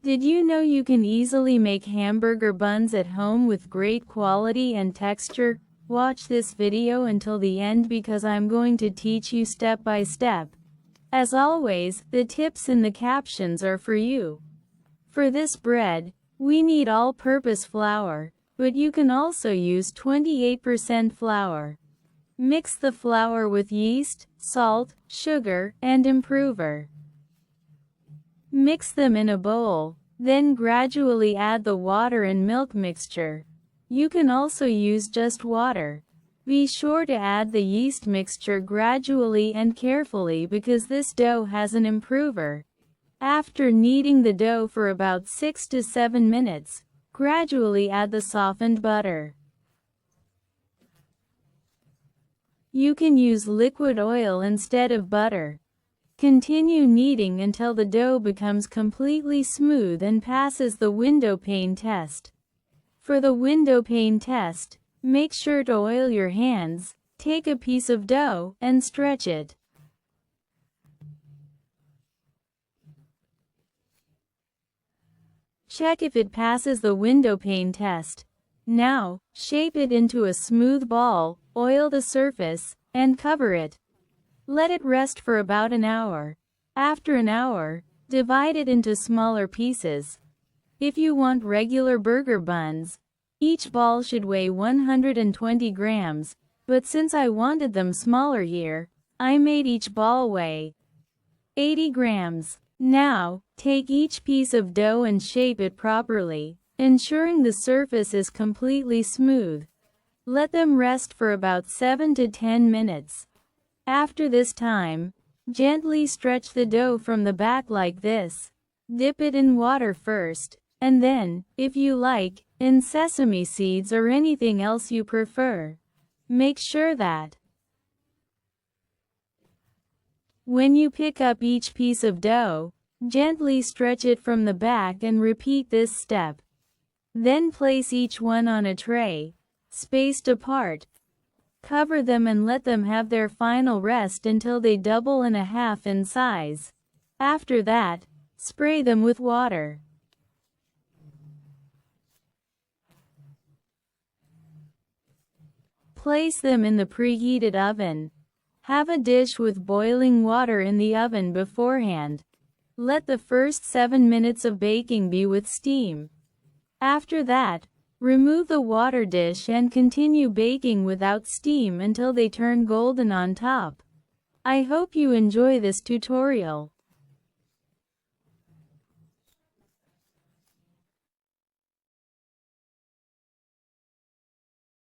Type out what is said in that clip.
Did you know you can easily make hamburger buns at home with great quality and texture? Watch this video until the end because I'm going to teach you step by step. As always, the tips in the captions are for you. For this bread, we need all-purpose flour, but you can also use 28% flour. Mix the flour with yeast, salt, sugar, and improver. Mix them in a bowl, then gradually add the water and milk mixture. You can also use just water. Be sure to add the yeast mixture gradually and carefully because this dough has an improver. After kneading the dough for about 6 to 7 minutes, gradually add the softened butter. You can use liquid oil instead of butter. Continue kneading until the dough becomes completely smooth and passes the window pane test. For the window pane test, make sure to oil your hands, take a piece of dough, and stretch it. Check if it passes the window pane test. Now, shape it into a smooth ball, oil the surface, and cover it. Let it rest for about an hour. After an hour, divide it into smaller pieces. If you want regular burger buns, each ball should weigh 120 grams, but since I wanted them smaller here, I made each ball weigh 80 grams. Now, take each piece of dough and shape it properly, ensuring the surface is completely smooth. Let them rest for about 7 to 10 minutes. After this time, gently stretch the dough from the back like this. Dip it in water first, and then, if you like, in sesame seeds or anything else you prefer. Make sure that when you pick up each piece of dough, gently stretch it from the back and repeat this step. Then place each one on a tray, spaced apart. Cover them and let them have their final rest until they double and a half in size. After that, spray them with water. Place them in the preheated oven. Have a dish with boiling water in the oven beforehand. Let the first 7 minutes of baking be with steam. After that, remove the water dish and continue baking without steam until they turn golden on top. I hope you enjoy this tutorial.